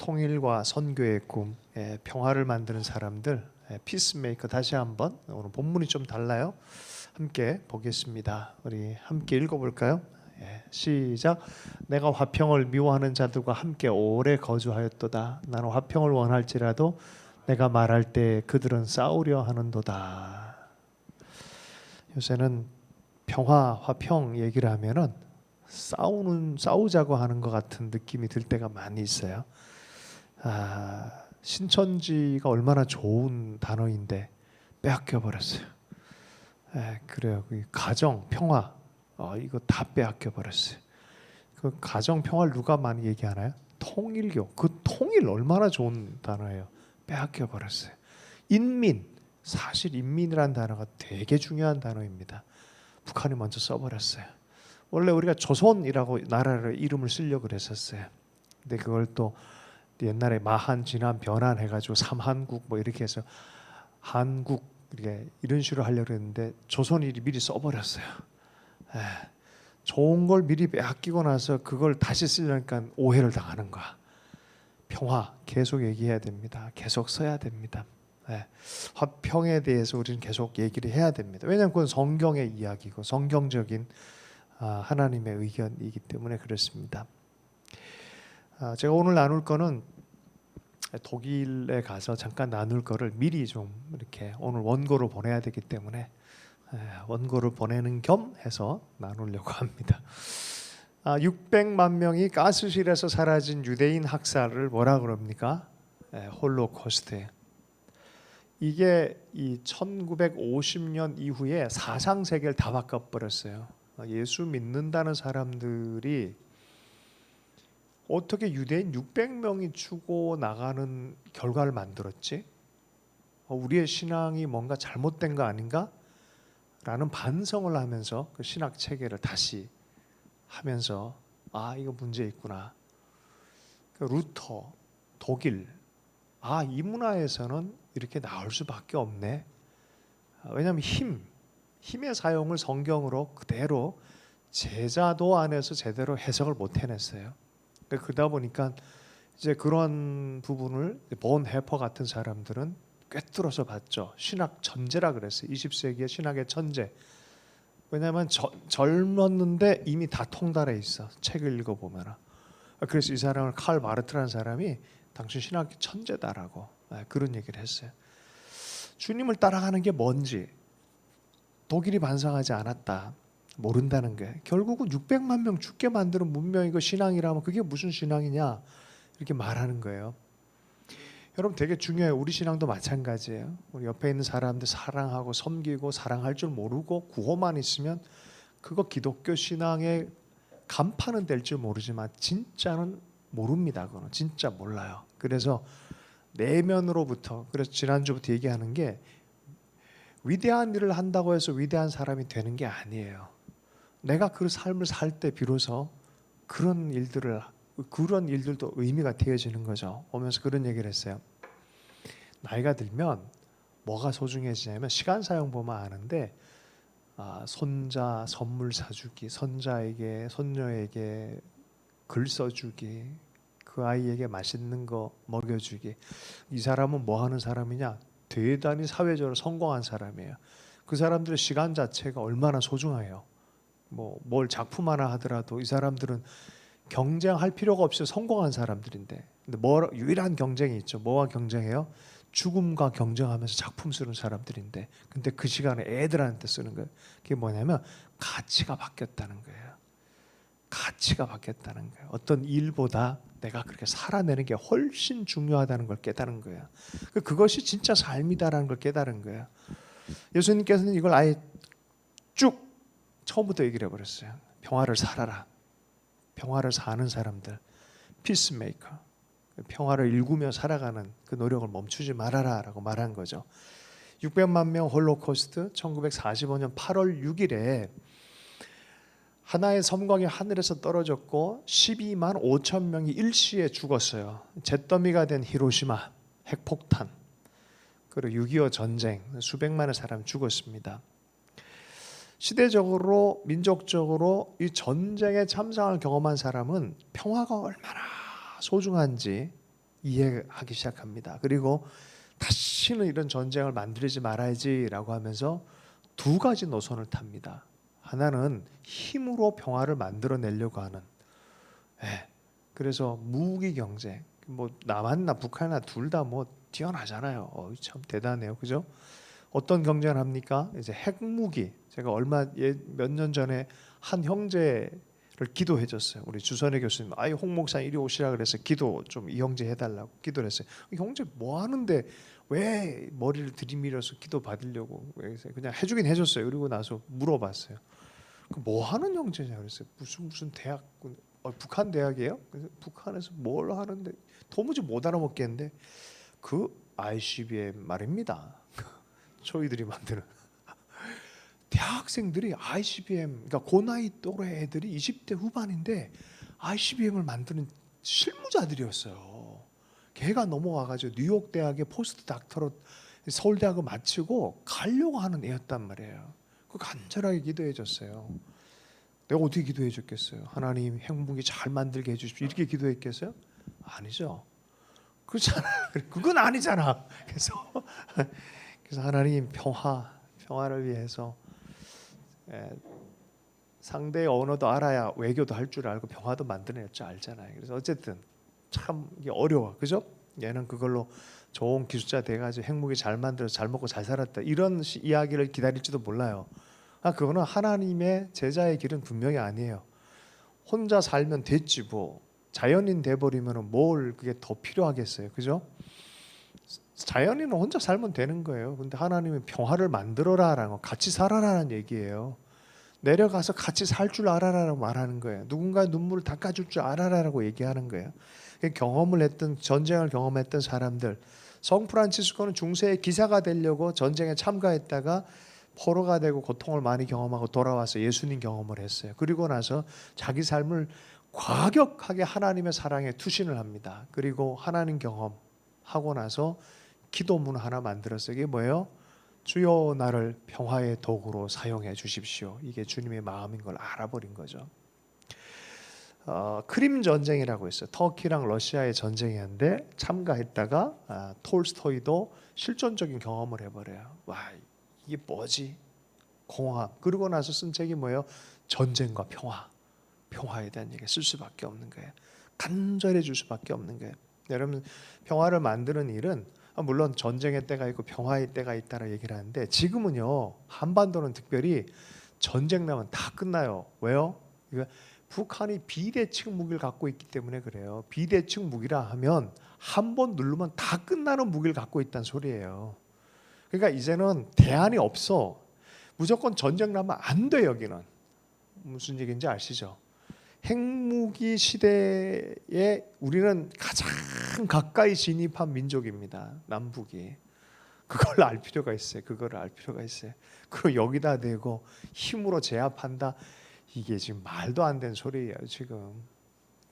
통일과 선교의 꿈, 평화를 만드는 사람들, 피스메이커. 다시 한번 오늘 본문이 좀 달라요. 함께 보겠습니다. 우리 함께 읽어볼까요? 시작. 내가 화평을 미워하는 자들과 함께 오래 거주하였도다. 나는 화평을 원할지라도 내가 말할 때 그들은 싸우려 하는도다. 요새는 평화, 화평 얘기를 하면은 싸우자고 하는 것 같은 느낌이 들 때가 많이 있어요. 신천지가 얼마나 좋은 단어인데 빼앗겨 버렸어요. 그래요. 가정 평화, 이거 다 빼앗겨 버렸어요. 그 가정 평화를 누가 많이 얘기하나요? 통일교. 그 통일 얼마나 좋은 단어예요. 빼앗겨 버렸어요. 인민, 사실 인민이라는 단어가 되게 중요한 단어입니다. 북한이 먼저 써버렸어요. 원래 우리가 조선이라고 나라를 이름을 쓰려고 그랬었어요. 근데 그걸 또 옛날에 마한, 진한, 변한 해가지고 삼한국 뭐 이렇게 해서 한국 이런 식으로 하려고 했는데 조선이 미리 써버렸어요. 좋은 걸 미리 빼앗기고 나서 그걸 다시 쓰려니까 오해를 당하는 거야. 평화 계속 얘기해야 됩니다. 계속 써야 됩니다. 화평에 대해서 우리는 계속 얘기를 해야 됩니다. 왜냐하면 그건 성경의 이야기고 성경적인 하나님의 의견이기 때문에 그렇습니다. 제가 오늘 나눌 거는 독일에 가서 잠깐 나눌 거를 미리 좀 이렇게 오늘 원고로 보내야 되기 때문에 원고를 보내는 겸 해서 나누려고 합니다. 600만 명이 가스실에서 사라진 유대인 학살을 뭐라 그럽니까? 홀로코스트. 이게 이 1950년 이후에 사상 세계를 다 바꿔버렸어요. 예수 믿는다는 사람들이 어떻게 유대인 600명이 죽어 나가는 결과를 만들었지? 우리의 신앙이 뭔가 잘못된 거 아닌가? 라는 반성을 하면서 그 신학 체계를 다시 하면서 이거 문제 있구나. 루터, 독일, 이 문화에서는 이렇게 나올 수밖에 없네. 왜냐하면 힘의 사용을 성경으로 그대로 제자도 안에서 제대로 해석을 못 해냈어요. 그러다 보니까 이제 그런 부분을 본 해퍼 같은 사람들은 꿰뚫어서 봤죠. 신학 천재라 그랬어요. 20세기의 신학의 천재. 왜냐하면 젊었는데 이미 다 통달해 있어. 책을 읽어보면. 그래서 이 사람을 칼 마르트라는 사람이 당신 신학의 천재다라고 그런 얘기를 했어요. 주님을 따라가는 게 뭔지 독일이 반성하지 않았다. 모른다는 게 결국은 600만 명 죽게 만드는 문명이고 신앙이라면 그게 무슨 신앙이냐 이렇게 말하는 거예요. 여러분 되게 중요해요. 우리 신앙도 마찬가지예요. 우리 옆에 있는 사람들 사랑하고 섬기고 사랑할 줄 모르고 구호만 있으면 그거 기독교 신앙의 간판은 될 줄 모르지만 진짜는 모릅니다. 그거는 진짜 몰라요. 그래서 내면으로부터 그래서 지난주부터 얘기하는 게 위대한 일을 한다고 해서 위대한 사람이 되는 게 아니에요. 내가 그 삶을 살 때 비로소 그런 일들도 의미가 되어지는 거죠. 오면서 그런 얘기를 했어요. 나이가 들면 뭐가 소중해지냐면 시간 사용 보면 아는데 손자 선물 사주기, 손자에게 손녀에게 글 써주기, 그 아이에게 맛있는 거 먹여주기. 이 사람은 뭐 하는 사람이냐? 대단히 사회적으로 성공한 사람이에요. 그 사람들의 시간 자체가 얼마나 소중해요. 뭘 작품 하나 하더라도 이 사람들은 경쟁할 필요가 없이 성공한 사람들인데, 근데 유일한 경쟁이 있죠. 뭐와 경쟁해요? 죽음과 경쟁하면서 작품 쓰는 사람들인데, 근데 그 시간에 애들한테 쓰는 거예요. 그게 뭐냐면 가치가 바뀌었다는 거예요. 가치가 바뀌었다는 거예요. 어떤 일보다 내가 그렇게 살아내는 게 훨씬 중요하다는 걸 깨달은 거예요. 그것이 진짜 삶이다라는 걸 깨달은 거예요. 예수님께서는 이걸 아예 쭉 처음부터 얘기를 해버렸어요. 평화를 살아라. 평화를 사는 사람들, 피스메이커, 평화를 일구며 살아가는 그 노력을 멈추지 말아라 라고 말한 거죠. 600만 명 홀로코스트 1945년 8월 6일에 하나의 섬광이 하늘에서 떨어졌고 12만 5천 명이 일시에 죽었어요. 잿더미가 된 히로시마 핵폭탄, 그리고 6.25 전쟁, 수백만의 사람이 죽었습니다. 시대적으로 민족적으로 이 전쟁의 참상을 경험한 사람은 평화가 얼마나 소중한지 이해하기 시작합니다. 그리고 다시는 이런 전쟁을 만들지 말아야지라고 하면서 두 가지 노선을 탑니다. 하나는 힘으로 평화를 만들어내려고 하는. 예. 그래서 무기 경쟁. 뭐 남한이나 북한이나 둘 다 뭐 뛰어나잖아요. 참 대단해요, 그죠? 어떤 경쟁을 합니까? 이제 핵무기. 제가 몇 년 전에 한 형제를 기도해줬어요. 우리 주선혜 교수님, 아이 홍 목사 이리 오시라 그래서 기도 좀 이 형제 해달라고 기도를 했어요. 형제 뭐 하는데 왜 머리를 들이밀어서 기도 받으려고? 그래서 그냥 해주긴 해줬어요. 그리고 나서 물어봤어요. 뭐 하는 형제냐 그랬어요. 무슨 대학, 북한 대학이에요? 그래서 북한에서 뭘 하는데 도무지 못 알아먹겠는데 그 ICBM 말입니다. 저희들이 만드는 대학생들이 ICBM, 그러니까 그 나이 또래 애들이 20대 후반인데 ICBM을 만드는 실무자들이었어요. 걔가 넘어와가지고 뉴욕 대학의 포스트 닥터로 서울대학을 마치고 가려고 하는 애였단 말이에요. 그 간절하게 기도해줬어요. 내가 어떻게 기도해줬겠어요? 하나님 핵무기 잘 만들게 해주십시오. 이렇게 기도했겠어요? 아니죠. 그렇잖아. 그건 아니잖아. 그래서 하나님 평화를 위해서 상대의 언어도 알아야 외교도 할 줄 알고 평화도 만들어낼 줄 알잖아요. 그래서 어쨌든 참 이게 어려워, 그죠? 얘는 그걸로 좋은 기술자 돼가지고 핵무기 잘 만들어서 잘 먹고 잘 살았다 이런 이야기를 기다릴지도 몰라요. 그거는 하나님의 제자의 길은 분명히 아니에요. 혼자 살면 됐지 뭐. 자연인 돼버리면 뭘 그게 더 필요하겠어요, 그죠? 자연인은 혼자 살면 되는 거예요. 근데 하나님은 평화를 만들어라라는 거, 같이 살아라는 얘기예요. 내려가서 같이 살 줄 알아라라고 말하는 거예요. 누군가의 눈물을 닦아줄 줄 알아라라고 얘기하는 거예요. 경험을 했던, 전쟁을 경험했던 사람들, 성프란치스코는 중세의 기사가 되려고 전쟁에 참가했다가 포로가 되고 고통을 많이 경험하고 돌아와서 예수님 경험을 했어요. 그리고 나서 자기 삶을 과격하게 하나님의 사랑에 투신을 합니다. 그리고 하나님 경험하고 나서 기도문 하나 만들었어요. 이게 뭐예요? 주여 나를 평화의 도구로 사용해 주십시오. 이게 주님의 마음인 걸 알아버린 거죠. 크림 전쟁이라고 있어요. 터키랑 러시아의 전쟁이었는데 참가했다가 톨스토이도 실존적인 경험을 해버려요. 와, 이게 뭐지? 공허함. 그러고 나서 쓴 책이 뭐예요? 전쟁과 평화에 대한 얘기 쓸 수밖에 없는 거예요. 간절해 줄 수밖에 없는 거예요. 여러분, 평화를 만드는 일은 물론 전쟁의 때가 있고 평화의 때가 있다라 얘기를 하는데 지금은요, 한반도는 특별히 전쟁 나면 다 끝나요. 왜요? 북한이 비대칭 무기를 갖고 있기 때문에 그래요. 비대칭 무기라 하면 한 번 누르면 다 끝나는 무기를 갖고 있다는 소리예요. 그러니까 이제는 대안이 없어. 무조건 전쟁 나면 안 돼. 여기는 무슨 얘기인지 아시죠? 핵무기 시대에 우리는 가장 가까이 진입한 민족입니다. 남북이. 그걸 알 필요가 있어요. 그걸 알 필요가 있어요. 그리고 여기다 대고 힘으로 제압한다. 이게 지금 말도 안 되는 소리예요. 지금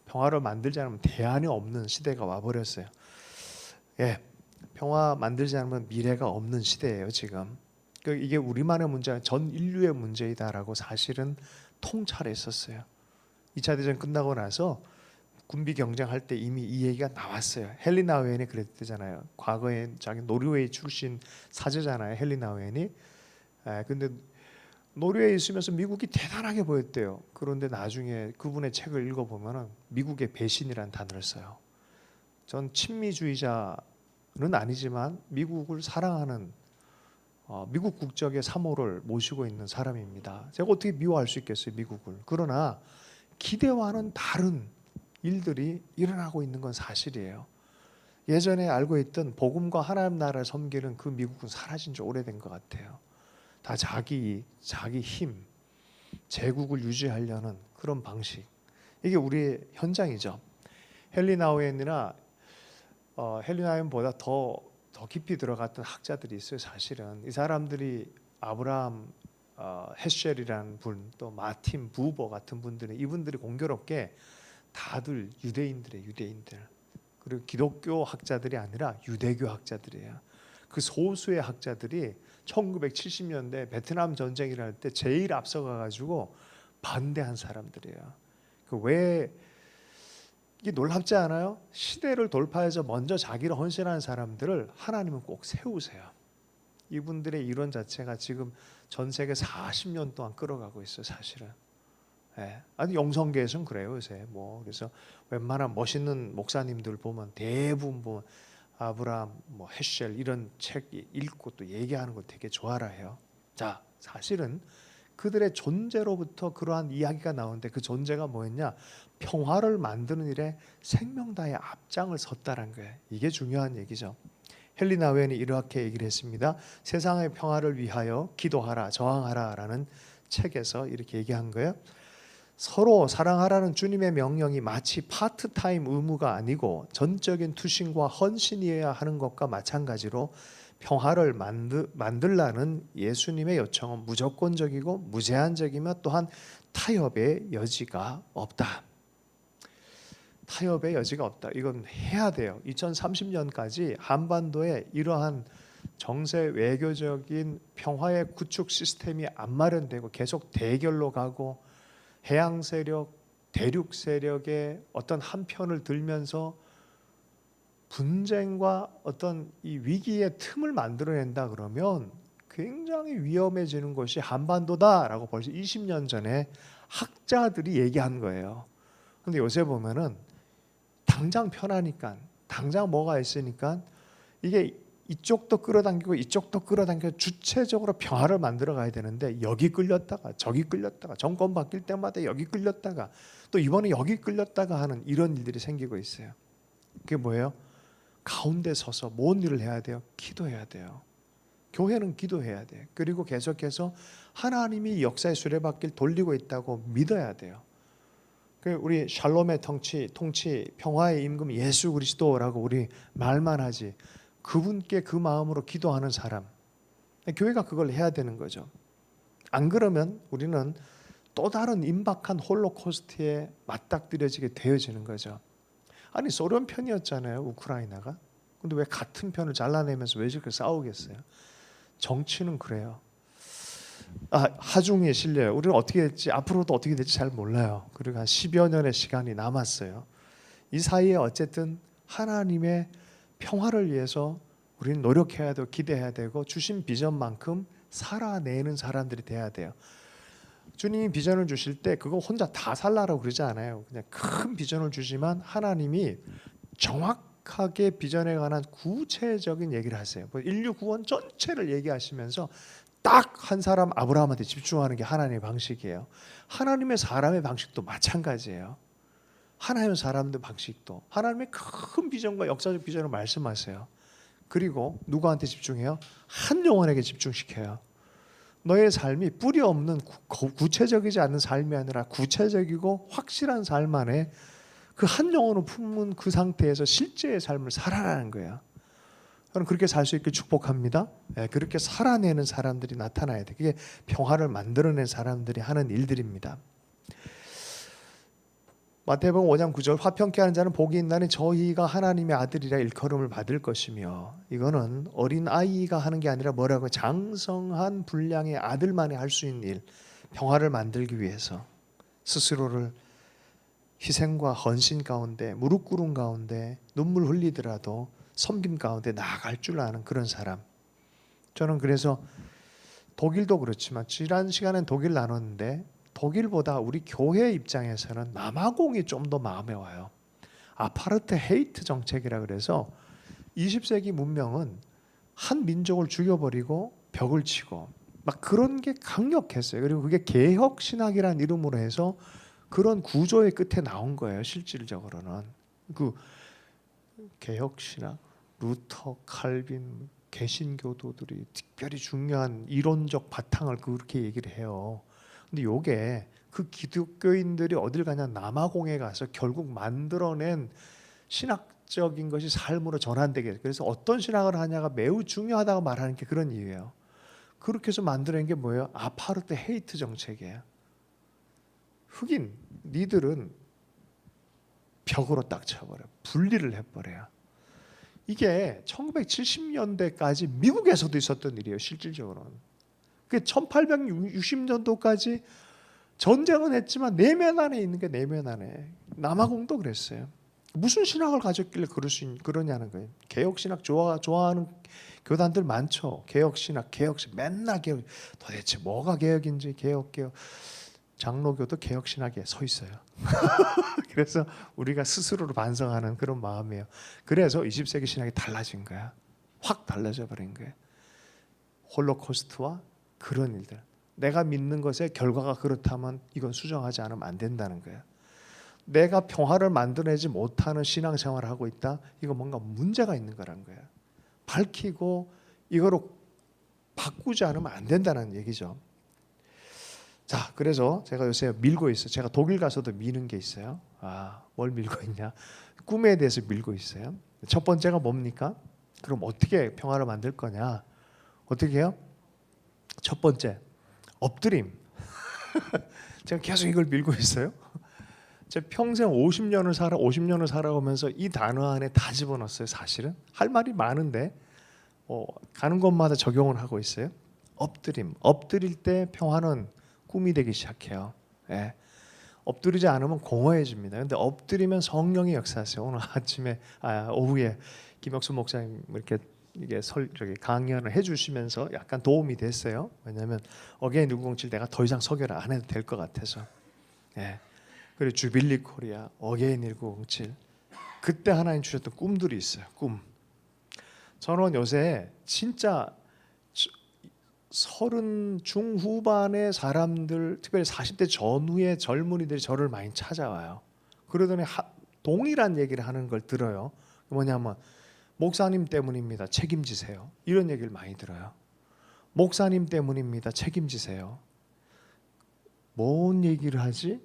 평화를 만들지 않으면 대안이 없는 시대가 와버렸어요. 예, 평화 만들지 않으면 미래가 없는 시대예요. 지금 이게 우리만의 문제가 전 인류의 문제이다라고 사실은 통찰했었어요. 2차 대전 끝나고 나서 군비 경쟁할 때 이미 이 얘기가 나왔어요. 헨리 나우엔이 그랬대잖아요. 과거에 자기 노르웨이 출신 사제잖아요. 헨리 나우엔이. 근데 노르웨이에 있으면서 미국이 대단하게 보였대요. 그런데 나중에 그분의 책을 읽어보면 미국의 배신이라는 단어를 써요. 전 친미주의자는 아니지만 미국을 사랑하는 미국 국적의 사모를 모시고 있는 사람입니다. 제가 어떻게 미워할 수 있겠어요, 미국을. 그러나 기대와는 다른 일들이 일어나고 있는 건 사실이에요. 예전에 알고 있던 복음과 하나님 나라를 섬기는 그 미국은 사라진 지 오래된 것 같아요. 다 자기 힘, 제국을 유지하려는 그런 방식. 이게 우리의 현장이죠. 헨리 나우엔이나 헨리 나우엔보다 더 깊이 들어갔던 학자들이 있어요. 사실은 이 사람들이 아브라함 헤쉘이라는 분, 또 마틴 부버 같은 분들은 이분들이 공교롭게 다들 유대인들이에요. 유대인들. 그리고 기독교 학자들이 아니라 유대교 학자들이에요. 그 소수의 학자들이 1970년대 베트남 전쟁을 할 때 제일 앞서가 가지고 반대한 사람들이에요. 왜 이게 놀랍지 않아요? 시대를 돌파해서 먼저 자기를 헌신하는 사람들을 하나님은 꼭 세우세요. 이분들의 이론 자체가 지금 전 세계 40년 동안 끌어가고 있어요, 사실은. 예. 아니 영성계에서는 그래요, 요새. 뭐 그래서 웬만한 멋있는 목사님들 보면 대부분 보면 아브라함, 뭐 헤셀 이런 책 읽고 또 얘기하는 거 되게 좋아라 해요. 자, 사실은 그들의 존재로부터 그러한 이야기가 나오는데 그 존재가 뭐였냐? 평화를 만드는 일에 생명 다해 앞장을 섰다는 거예요. 이게 중요한 얘기죠. 헨리 나우엔이 이렇게 얘기를 했습니다. 세상의 평화를 위하여 기도하라, 저항하라라는 책에서 이렇게 얘기한 거예요. 서로 사랑하라는 주님의 명령이 마치 파트타임 의무가 아니고 전적인 투신과 헌신이어야 하는 것과 마찬가지로 평화를 만들라는 예수님의 요청은 무조건적이고 무제한적이며 또한 타협의 여지가 없다. 타협의 여지가 없다. 이건 해야 돼요. 2030년까지 한반도에 이러한 정세 외교적인 평화의 구축 시스템이 안 마련되고 계속 대결로 가고 해양 세력, 대륙 세력의 어떤 한 편을 들면서 분쟁과 어떤 이 위기의 틈을 만들어낸다 그러면 굉장히 위험해지는 것이 한반도다라고 벌써 20년 전에 학자들이 얘기한 거예요. 근데 요새 보면은 당장 편하니까, 당장 뭐가 있으니까 이게 이쪽도 끌어당기고 이쪽도 끌어당겨 주체적으로 평화를 만들어 가야 되는데 여기 끌렸다가 저기 끌렸다가 정권 바뀔 때마다 여기 끌렸다가 또 이번에 여기 끌렸다가 하는 이런 일들이 생기고 있어요. 그게 뭐예요? 가운데 서서 뭔 일을 해야 돼요? 기도해야 돼요. 교회는 기도해야 돼요. 그리고 계속해서 하나님이 역사의 수레바퀴를 돌리고 있다고 믿어야 돼요. 우리 샬롬의 통치, 평화의 임금 예수 그리스도라고 우리 말만 하지 그분께 그 마음으로 기도하는 사람, 교회가 그걸 해야 되는 거죠. 안 그러면 우리는 또 다른 임박한 홀로코스트에 맞닥뜨려지게 되어지는 거죠. 아니 소련 편이었잖아요, 우크라이나가. 근데 왜 같은 편을 잘라내면서 왜 저렇게 싸우겠어요? 정치는 그래요. 하중에 실려요. 우리는 어떻게 될지 앞으로도 어떻게 될지 잘 몰라요. 그리고 한 10여 년의 시간이 남았어요. 이 사이에 어쨌든 하나님의 평화를 위해서 우리는 노력해야 되고 기대해야 되고 주신 비전만큼 살아내는 사람들이 돼야 돼요. 주님이 비전을 주실 때 그거 혼자 다 살라고 그러지 않아요. 그냥 큰 비전을 주지만 하나님이 정확하게 비전에 관한 구체적인 얘기를 하세요. 인류 구원 전체를 얘기하시면서 딱 한 사람 아브라함한테 집중하는 게 하나님의 방식이에요. 하나님의 사람의 방식도 마찬가지예요. 하나님의 사람들 방식도 하나님의 큰 비전과 역사적 비전을 말씀하세요. 그리고 누구한테 집중해요? 한 영혼에게 집중시켜요. 너의 삶이 뿌리 없는 구체적이지 않은 삶이 아니라 구체적이고 확실한 삶 안에 그 한 영혼을 품은 그 상태에서 실제의 삶을 살아라는 거예요. 저는 그렇게 살 수 있게 축복합니다. 그렇게 살아내는 사람들이 나타나야 돼. 그게 평화를 만들어낸 사람들이 하는 일들입니다. 마태복음 5장 9절 화평케 하는 자는 복이 있나니 저희가 하나님의 아들이라 일컬음을 받을 것이며, 이거는 어린 아이가 하는 게 아니라 뭐라고 장성한 분량의 아들만이 할 수 있는 일, 평화를 만들기 위해서 스스로를 희생과 헌신 가운데 무릎 꿇은 가운데 눈물 흘리더라도 섬김 가운데 나아갈 줄 아는 그런 사람. 저는 그래서 독일도 그렇지만 지난 시간엔 독일 나눴는데 독일보다 우리 교회 입장에서는 남아공이 좀 더 마음에 와요. 아파르트헤이트 정책이라 그래서 20세기 문명은 한 민족을 죽여버리고 벽을 치고 막 그런 게 강력했어요. 그리고 그게 개혁 신학이라는 이름으로 해서 그런 구조의 끝에 나온 거예요. 실질적으로는 그 개혁 신학, 루터, 칼빈, 개신교도들이 특별히 중요한 이론적 바탕을 그렇게 얘기를 해요. 근데 요게 그 기독교인들이 어딜 가냐 남아공에 가서 결국 만들어낸 신학적인 것이 삶으로 전환되게. 그래서 어떤 신학을 하냐가 매우 중요하다고 말하는 게 그런 이유예요. 그렇게 해서 만들어낸 게 뭐예요? 아파르트헤이트 정책이에요. 흑인 니들은 벽으로 딱 쳐버려. 분리를 해버려요. 이게 1970년대까지 미국에서도 있었던 일이에요. 실질적으로는. 그게 1860년도까지 전쟁은 했지만 내면 안에 있는 게 내면 안에. 남아공도 그랬어요. 무슨 신학을 가졌길래 그러냐는 거예요. 개혁 신학 좋아하는 교단들 많죠. 개혁 신학 맨날 개혁. 도대체 뭐가 개혁인지 개혁. 장로교도 개혁 신학에 서 있어요. 그래서 우리가 스스로를 반성하는 그런 마음이에요. 그래서 20세기 신학이 달라진 거야. 확 달라져 버린 거예요. 홀로코스트와 그런 일들. 내가 믿는 것의 결과가 그렇다면 이건 수정하지 않으면 안 된다는 거예요. 내가 평화를 만들어내지 못하는 신앙생활을 하고 있다. 이거 뭔가 문제가 있는 거란 거예요. 밝히고 이거로 바꾸지 않으면 안 된다는 얘기죠. 자, 그래서 제가 요새 밀고 있어요. 제가 독일 가서도 미는 게 있어요. 뭘 밀고 있냐? 꿈에 대해서 밀고 있어요. 첫 번째가 뭡니까? 그럼 어떻게 평화를 만들 거냐? 어떻게 해요? 첫 번째, 엎드림. 제가 계속 이걸 밀고 있어요. 제가 평생 50년을 살아오면서 이 단어 안에 다 집어넣었어요. 사실은 할 말이 많은데 가는 곳마다 적용을 하고 있어요. 엎드림. 엎드릴 때 평화는 꿈이 되기 시작해요. 예. 엎드리지 않으면 공허해집니다. 근데 엎드리면 성령이 역사하세요. 오늘 오후에 김혁수 목사님 이게 강연을 해주시면서 약간 도움이 됐어요. 왜냐하면 어게인 1907 내가 더 이상 설교를 안 해도 될 것 같아서. 예. 그리고 주빌리 코리아, 어게인 1907 그때 하나님 주셨던 꿈들이 있어요. 꿈. 저는 요새 진짜 30 중후반의 사람들, 특별히 40대 전후의 젊은이들이 저를 많이 찾아와요. 그러더니 동일한 얘기를 하는 걸 들어요. 뭐냐면 목사님 때문입니다. 책임지세요. 이런 얘기를 많이 들어요. 목사님 때문입니다. 책임지세요. 뭔 얘기를 하지?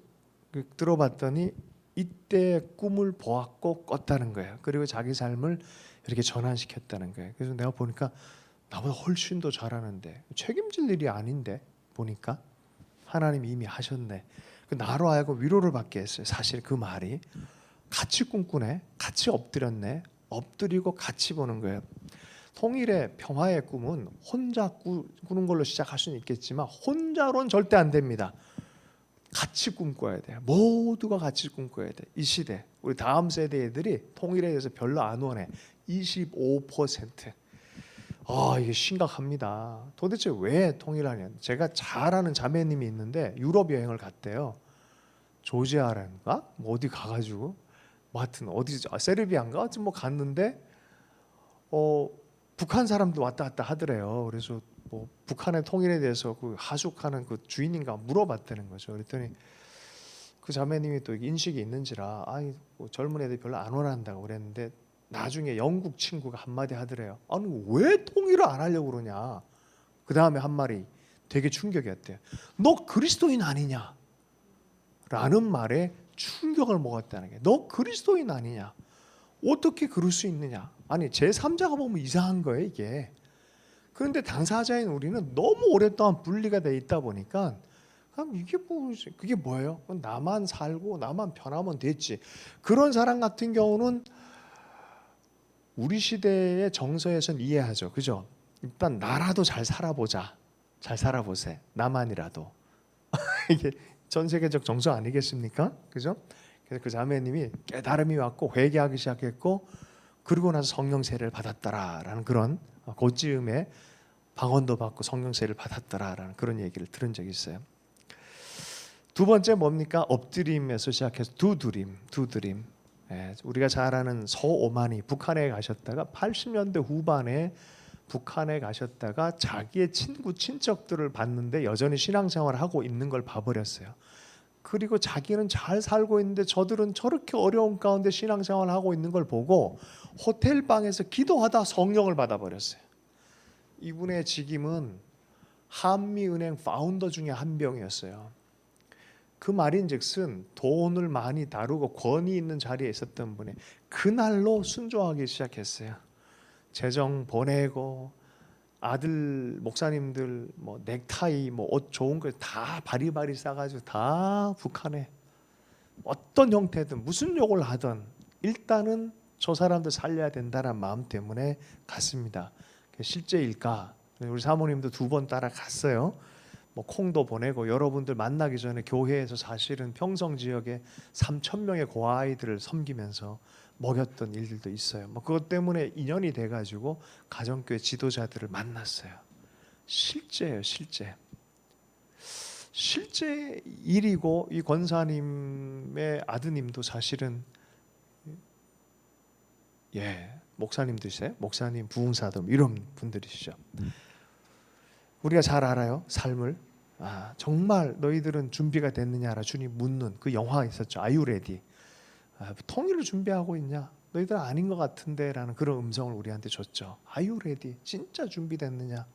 들어봤더니 이때 꿈을 보았고 꿨다는 거예요. 그리고 자기 삶을 이렇게 전환시켰다는 거예요. 그래서 내가 보니까 나보다 훨씬 더 잘하는데 책임질 일이 아닌데 보니까 하나님이 이미 하셨네. 나로 하여금 위로를 받게 했어요. 사실 그 말이 같이 꿈꾸네, 같이 엎드렸네, 엎드리고 같이 보는 거예요. 통일의 평화의 꿈은 혼자 꾸는 걸로 시작할 수는 있겠지만 혼자로는 절대 안 됩니다. 같이 꿈꿔야 돼요. 모두가 같이 꿈꿔야 돼. 이 시대 우리 다음 세대 애들이 통일에 대해서 별로 안 원해. 25%. 이게 심각합니다. 도대체 왜 통일하냐? 제가 잘 아는 자매님이 있는데 유럽 여행을 갔대요. 조지아라는가? 어디 가가지고 하여튼 어디 세르비아인가? 하여튼 갔는데 북한 사람도 왔다 갔다 하더래요. 그래서 북한의 통일에 대해서 그 하숙하는 그 주인인가 물어봤다는 거죠. 그랬더니 그 자매님이 또 인식이 있는지라 젊은 애들 별로 안 원한다고 그랬는데 나중에 영국 친구가 한마디 하더래요. 아니 왜 통일을 안 하려고 그러냐. 그 다음에 한 말이 되게 충격이었대요. 너 그리스도인 아니냐? 라는 말에 충격을 먹었다는 게, 너 그리스도인 아니냐? 어떻게 그럴 수 있느냐? 아니 제3자가 보면 이상한 거예요 이게. 그런데 당사자인 우리는 너무 오랫동안 분리가 돼 있다 보니까 그게 뭐예요? 나만 살고 나만 편하면 됐지. 그런 사람 같은 경우는 우리 시대의 정서에선 이해하죠. 그죠? 일단 나라도 잘 살아보자. 잘 살아보세. 나만이라도. 이게 전 세계적 정서 아니겠습니까? 그죠? 그래서 그 자매님이 깨달음이 왔고 회개하기 시작했고 그러고 나서 성령 세례를 받았더라라는 그런 고찌음에 방언도 받고 성령 세례를 받았더라라는 그런 얘기를 들은 적이 있어요. 두 번째 뭡니까? 엎드림에서 시작해서 두드림. 우리가 잘 아는 서오만이 북한에 가셨다가 80년대 후반에 북한에 가셨다가 자기의 친척들을 봤는데 여전히 신앙생활을 하고 있는 걸 봐버렸어요. 그리고 자기는 잘 살고 있는데 저들은 저렇게 어려운 가운데 신앙생활을 하고 있는 걸 보고 호텔방에서 기도하다 성령을 받아버렸어요. 이분의 직임은 한미은행 파운더 중에 한 명이었어요. 그 말인즉슨 돈을 많이 다루고 권위 있는 자리에 있었던 분이 그날로 순종하기 시작했어요. 재정 보내고 아들 목사님들 넥타이 옷 좋은 거 다 바리바리 싸가지고 다 북한에 어떤 형태든 무슨 욕을 하든 일단은 저 사람들 살려야 된다는 마음 때문에 갔습니다. 실제일까? 우리 사모님도 2번 따라갔어요. 뭐 콩도 보내고 여러분들 만나기 전에 교회에서 사실은 평성 지역에 3천 명의 고아이들을 섬기면서 먹였던 일들도 있어요. 뭐 그것 때문에 인연이 돼가지고 가정교회 지도자들을 만났어요. 실제예요, 실제 일이고 이 권사님의 아드님도 사실은 목사님들이세요. 목사님, 부흥사도 이런 분들이시죠. 우리가 잘 알아요, 삶을. 정말 너희들은 준비가 됐느냐라 주님 묻는 그 영화가 있었죠. Are you ready? 통일을 준비하고 있냐? 너희들 아닌 것 같은데 라는 그런 음성을 우리한테 줬죠. Are you ready? 진짜 준비됐느냐?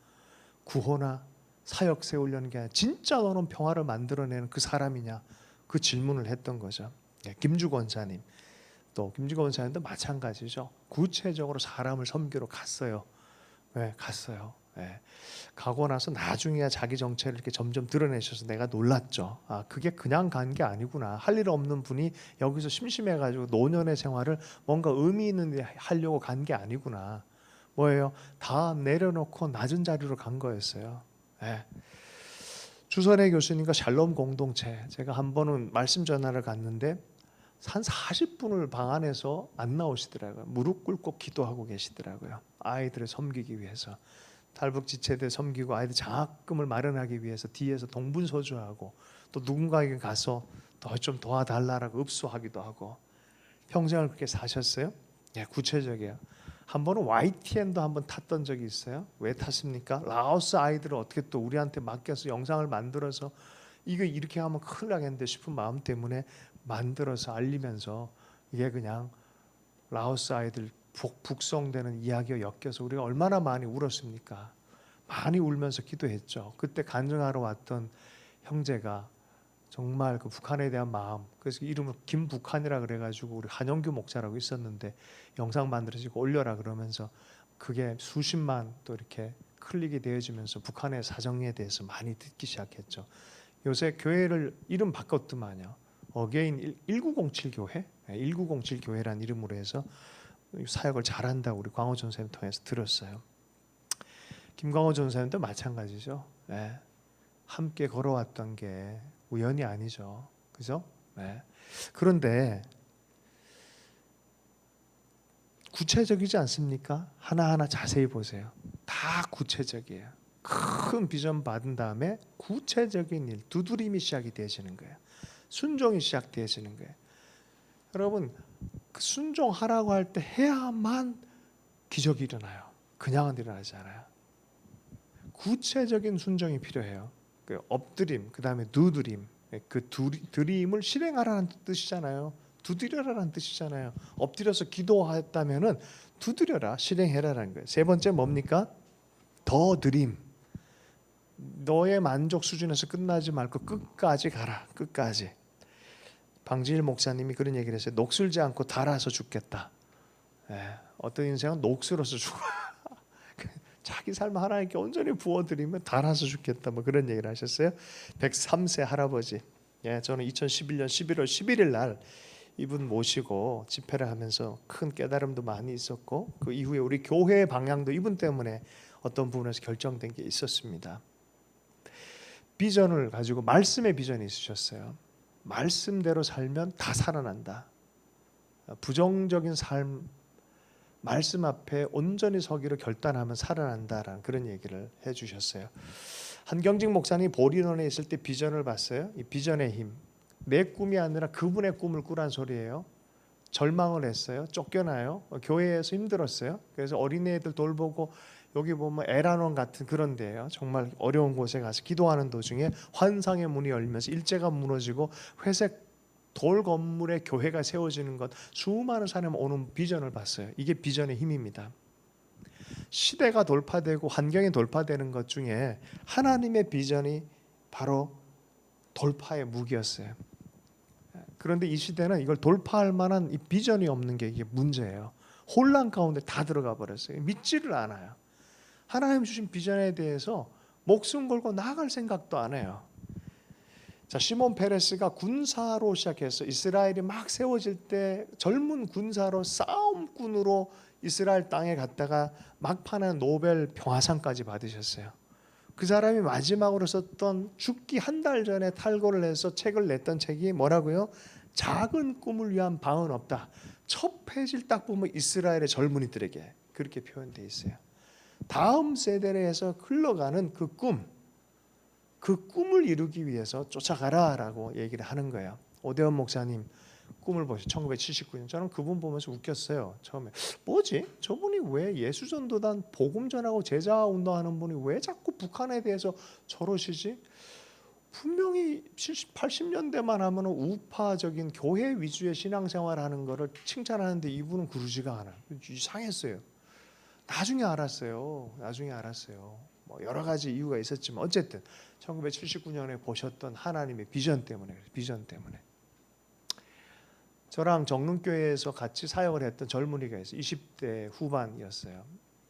구호나 사역 세우려는 게 아니라 진짜 너는 평화를 만들어내는 그 사람이냐? 그 질문을 했던 거죠. 김주 권사님, 또 김주 권사님도 마찬가지죠. 구체적으로 사람을 섬기러 갔어요. 갔어요. 가고 나서 나중에야 자기 정체를 이렇게 점점 드러내셔서 내가 놀랐죠. 그게 그냥 간 게 아니구나. 할 일 없는 분이 여기서 심심해가지고 노년의 생활을 뭔가 의미 있는 데 하려고 간 게 아니구나. 뭐예요? 다 내려놓고 낮은 자리로 간 거였어요. 주선의 교수님과 샬롬 공동체, 제가 한 번은 말씀 전하러 갔는데 한 40분을 방 안에서 안 나오시더라고요. 무릎 꿇고 기도하고 계시더라고요. 아이들을 섬기기 위해서. 탈북지체들 섬기고 아이들 장학금을 마련하기 위해서 뒤에서 동분서주하고, 또 누군가에게 가서 더 좀 도와달라고 읍소하기도 하고. 평생을 그렇게 사셨어요. 구체적이에요. 한 번은 YTN도 한번 탔던 적이 있어요. 왜 탔습니까? 라오스 아이들을 어떻게 또 우리한테 맡겨서 영상을 만들어서 이거 이렇게 하면 큰일 나겠는데 싶은 마음 때문에 만들어서 알리면서 이게 그냥 라오스 아이들 북송되는 이야기가 엮여서 우리가 얼마나 많이 울었습니까? 많이 울면서 기도했죠. 그때 간증하러 왔던 형제가 정말 그 북한에 대한 마음, 그래서 이름을 김북한이라 그래가지고 우리 한영규 목사라고 있었는데 영상 만들어지고 올려라 그러면서 그게 수십만 또 이렇게 클릭이 되어지면서 북한의 사정에 대해서 많이 듣기 시작했죠. 요새 교회를 이름 바꿨더만요. 어게인 1907 교회, 1907 교회란 이름으로 해서 사역을 잘한다고 우리 광호 전사님 통해서 들었어요. 김광호 전사님도 마찬가지죠. 함께 걸어왔던 게 우연이 아니죠. 그죠? 그런데 구체적이지 않습니까? 하나하나 자세히 보세요. 다 구체적이에요. 큰 비전 받은 다음에 구체적인 일, 두드림이 시작이 되어지는 거예요. 순종이 시작되어지는 거예요. 여러분, 순종하라고 할 때 해야만 기적이 일어나요. 그냥은 일어나지 않아요. 구체적인 순종이 필요해요. 그 엎드림, 그 다음에 두드림, 그 드림을 실행하라는 뜻이잖아요. 두드려라는 뜻이잖아요. 엎드려서 기도했다면은 두드려라, 실행해라라는 거예요. 세 번째 뭡니까? 더 드림. 너의 만족 수준에서 끝나지 말고 끝까지 가라. 끝까지. 방지일 목사님이 그런 얘기를 했어요. 녹슬지 않고 달아서 죽겠다. 어떤 인생은 녹슬어서 죽어. 자기 삶 하나님께 온전히 부어드리면 달아서 죽겠다. 뭐 그런 얘기를 하셨어요. 103세 할아버지. 저는 2011년 11월 11일 날 이분 모시고 집회를 하면서 큰 깨달음도 많이 있었고, 그 이후에 우리 교회의 방향도 이분 때문에 어떤 부분에서 결정된 게 있었습니다. 비전을 가지고 말씀의 비전이 있으셨어요. 말씀대로 살면 다 살아난다. 부정적인 삶, 말씀 앞에 온전히 서기로 결단하면 살아난다라는 그런 얘기를 해주셨어요. 한경직 목사님 보리논에 있을 때 비전을 봤어요. 이 비전의 힘, 내 꿈이 아니라 그분의 꿈을 꾸란 소리예요. 절망을 했어요. 쫓겨나요. 교회에서 힘들었어요. 그래서 어린애들 돌보고 여기 보면 에라논 같은 그런 데예요. 정말 어려운 곳에 가서 기도하는 도중에 환상의 문이 열리면서 일제가 무너지고 회색 돌 건물에 교회가 세워지는 것, 수많은 사람이 오는 비전을 봤어요. 이게 비전의 힘입니다. 시대가 돌파되고 환경이 돌파되는 것 중에 하나님의 비전이 바로 돌파의 무기였어요. 그런데 이 시대는 이걸 돌파할 만한 이 비전이 없는 게 이게 문제예요. 혼란 가운데 다 들어가 버렸어요. 믿지를 않아요. 하나님 주신 비전에 대해서 목숨 걸고 나아갈 생각도 안 해요. 자, 시몬 페레스가 군사로 시작해서 이스라엘이 막 세워질 때 젊은 군사로 싸움꾼으로 이스라엘 땅에 갔다가 막판에 노벨 평화상까지 받으셨어요. 그 사람이 마지막으로 썼던 죽기 한 달 전에 탈고를 해서 책을 냈던 책이 뭐라고요? 작은 꿈을 위한 방은 없다. 첫 페이지를 딱 보면 이스라엘의 젊은이들에게 그렇게 표현되어 있어요. 다음 세대를 해서 흘러가는 그 꿈을 이루기 위해서 쫓아가라라고 얘기를 하는 거예요. 오대원 목사님 꿈을 보시 1979년. 저는 그분 보면서 웃겼어요. 처음에 뭐지? 저분이 왜 예수전도단 복음전하고 제자 운동하는 분이 왜 자꾸 북한에 대해서 저러시지? 분명히 70, 80년대만 하면 우파적인 교회 위주의 신앙생활하는 거를 칭찬하는데 이분은 그러지가 않아요. 이상했어요. 나중에 알았어요. 뭐 여러 가지 이유가 있었지만 어쨌든 1979년에 보셨던 하나님의 비전 때문에. 저랑 정릉교회에서 같이 사역을 했던 젊은이가 있어요. 20대 후반이었어요.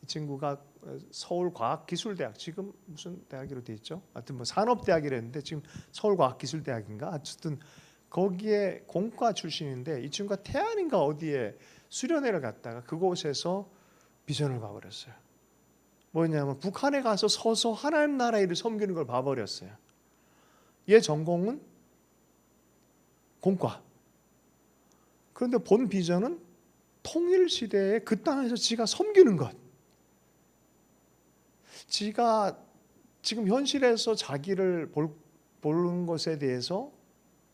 이 친구가 서울과학기술대학, 지금 무슨 대학으로 돼 있죠? 하여튼 뭐 산업대학이랬는데 지금 서울과학기술대학인가? 어쨌든 거기에 공과 출신인데 이 친구가 태안인가 어디에 수련회를 갔다가 그곳에서 비전을 봐버렸어요. 뭐냐면 북한에 가서 서서 하나님 나라 일을 섬기는 걸 봐버렸어요. 얘 전공은 공과. 그런데 본 비전은 통일시대에 그 땅에서 지가 섬기는 것. 지가 지금 현실에서 자기를 보는 것에 대해서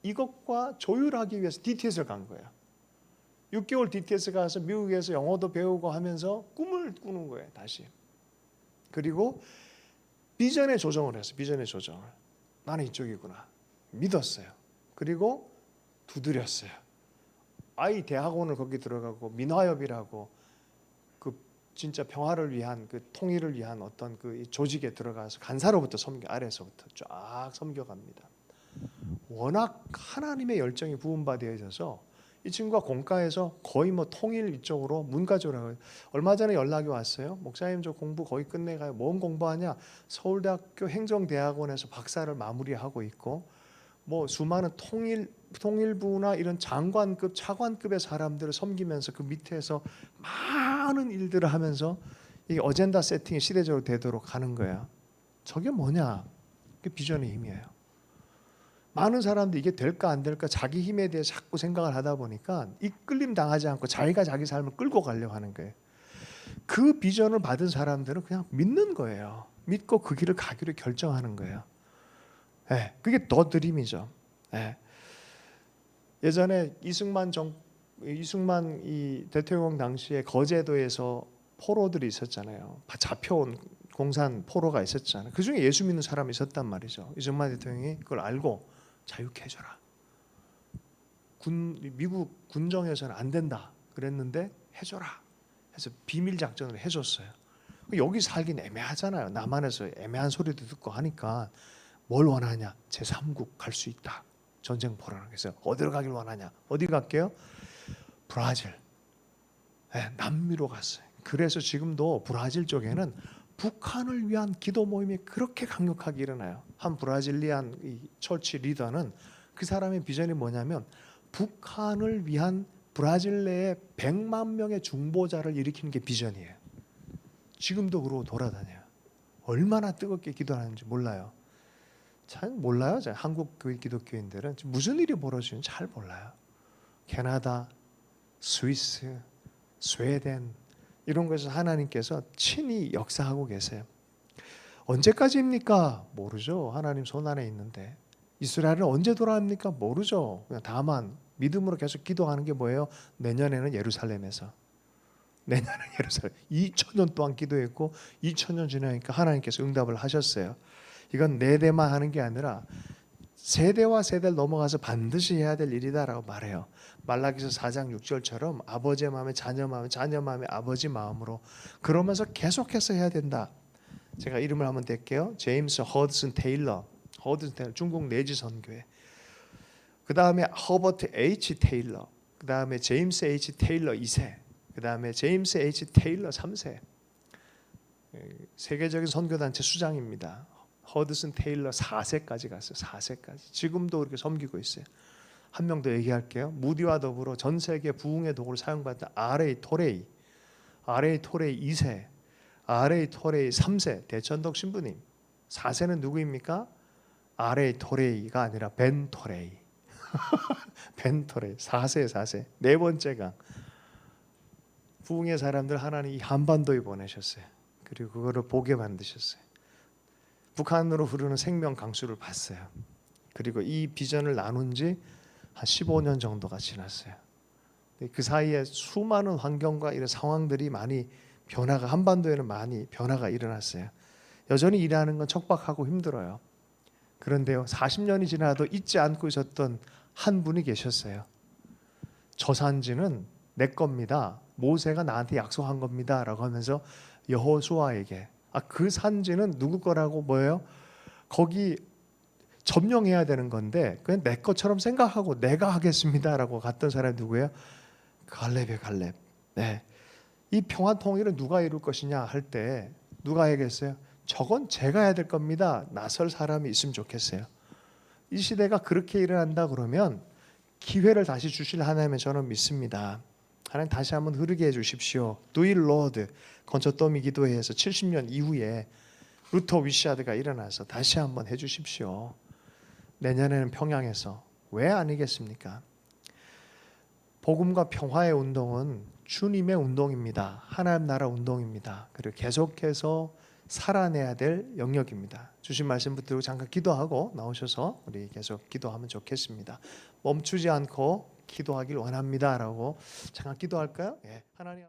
이것과 조율하기 위해서 DTS를 간 거예요. 6개월 DTS 가서 미국에서 영어도 배우고 하면서 꿈을 꾸는 거예요. 다시. 그리고 비전의 조정을 했어요. 비전의 조정을. 나는 이쪽이구나. 믿었어요. 그리고 두드렸어요. 아이 대학원을 거기 들어가고 민화협이라고 그 진짜 평화를 위한 그 통일을 위한 어떤 그 조직에 들어가서 간사로부터 섬겨 아래서부터 쫙 섬겨갑니다. 워낙 하나님의 열정이 부음받아 있어서 이 친구가 공과에서 거의 뭐 통일 이쪽으로 문과적으로 얼마 전에 연락이 왔어요. 목사님 저 공부 거의 끝내가요. 뭔 공부하냐? 서울대학교 행정대학원에서 박사를 마무리하고 있고 뭐 수많은 통일부나 이런 장관급, 차관급의 사람들을 섬기면서 그 밑에서 많은 일들을 하면서 이 어젠다 세팅이 시대적으로 되도록 하는 거예요. 저게 뭐냐? 그게 비전의 힘이에요. 많은 사람들이 이게 될까 안 될까 자기 힘에 대해 자꾸 생각을 하다 보니까 이끌림 당하지 않고 자기가 자기 삶을 끌고 가려고 하는 거예요. 그 비전을 받은 사람들은 그냥 믿는 거예요. 믿고 그 길을 가기로 결정하는 거예요. 네, 그게 더 드림이죠. 네. 예전에 이승만 이 대통령 당시에 거제도에서 포로들이 있었잖아요. 잡혀온 공산 포로가 있었잖아요. 그 중에 예수 믿는 사람이 있었단 말이죠. 이승만 대통령이 그걸 알고 자유케 해줘라. 미국 군정에서는 안 된다 그랬는데 해줘라. 해서 비밀 작전을 해줬어요. 여기 살긴 애매하잖아요. 남한에서 애매한 소리도 듣고 하니까 뭘 원하냐? 제3국 갈 수 있다. 전쟁 벌어라. 그래서 어디로 가길 원하냐? 어디 갈게요? 브라질. 네, 남미로 갔어요. 그래서 지금도 브라질 쪽에는 북한을 위한 기도 모임이 그렇게 강력하게 일어나요. 한 브라질리안 이 처치 리더는 그 사람의 비전이 뭐냐면 북한을 위한 브라질 내에 100만 명의 중보자를 일으키는 게 비전이에요. 지금도 그러고 돌아다녀요. 얼마나 뜨겁게 기도하는지 몰라요. 잘 몰라요. 한국 기독교인들은 무슨 일이 벌어지는지 잘 몰라요. 캐나다, 스위스, 스웨덴 이런 곳에서 하나님께서 친히 역사하고 계세요. 언제까지입니까? 모르죠. 하나님 손 안에 있는데. 이스라엘은 언제 돌아옵니까? 모르죠. 그냥 다만 믿음으로 계속 기도하는 게 뭐예요? 내년에는 예루살렘에서. 내년에는 예루살렘. 2000년 동안 기도했고 2000년 지나니까 하나님께서 응답을 하셨어요. 이건 네 대만 하는 게 아니라 세대와 세대를 넘어가서 반드시 해야 될 일이다라고 말해요. 말라기서 4장 6절처럼 아버지의 마음에 자녀 마음에 자녀 마음에 아버지 마음으로 그러면서 계속해서 해야 된다. 제가 이름을 한번 댈게요. 제임스 허드슨 테일러. 중국 내지 선교회. 그 다음에 허버트 H 테일러. 그 다음에 제임스 H 테일러 2세. 그 다음에 제임스 H 테일러 3세. 세계적인 선교단체 수장입니다. 허드슨 테일러 4세까지 갔어요. 4세까지. 지금도 그렇게 섬기고 있어요. 한 명 더 얘기할게요. 무디와 더불어 전 세계 부흥의 도구를 사용받던 R.A. 토레이 2세, R.A. 토레이 3세 대천덕 신부님. 4세는 누구입니까? 아레이 토레이가 아니라 벤 토레이. 벤 토레이. 4세. 네 번째가 부흥의 사람들 하나님 이 한반도에 보내셨어요. 그리고 그거를 보게 만드셨어요. 북한으로 흐르는 생명 강수를 봤어요. 그리고 이 비전을 나눈 지 한 15년 정도가 지났어요. 그 사이에 수많은 환경과 이런 상황들이 많이 변화가, 한반도에는 많이 변화가 일어났어요. 여전히 일하는 건 척박하고 힘들어요. 그런데요, 40년이 지나도 잊지 않고 있었던 한 분이 계셨어요. 저 산지는 내 겁니다. 모세가 나한테 약속한 겁니다. 라고 하면서 여호수아에게, 그 산지는 누구 거라고, 뭐예요? 거기 점령해야 되는 건데 그냥 내 것처럼 생각하고 내가 하겠습니다라고 갔던 사람이 누구예요? 갈렙이에요. 갈렙. 네. 이 평화 통일은 누가 이룰 것이냐 할 때 누가 해야겠어요? 저건 제가 해야 될 겁니다. 나설 사람이 있으면 좋겠어요. 이 시대가 그렇게 일어난다 그러면 기회를 다시 주실 하나님을 저는 믿습니다. 하나님 다시 한번 흐르게 해주십시오. Do it Lord. 건초더미 기도회에서 70년 이후에 루터 위시아드가 일어나서 다시 한번 해주십시오. 내년에는 평양에서. 왜 아니겠습니까? 복음과 평화의 운동은 주님의 운동입니다. 하나님 나라 운동입니다. 그리고 계속해서 살아내야 될 영역입니다. 주신 말씀 붙들고 잠깐 기도하고 나오셔서 우리 계속 기도하면 좋겠습니다. 멈추지 않고 기도하길 원합니다라고 잠깐 기도할까요? 예. 하나님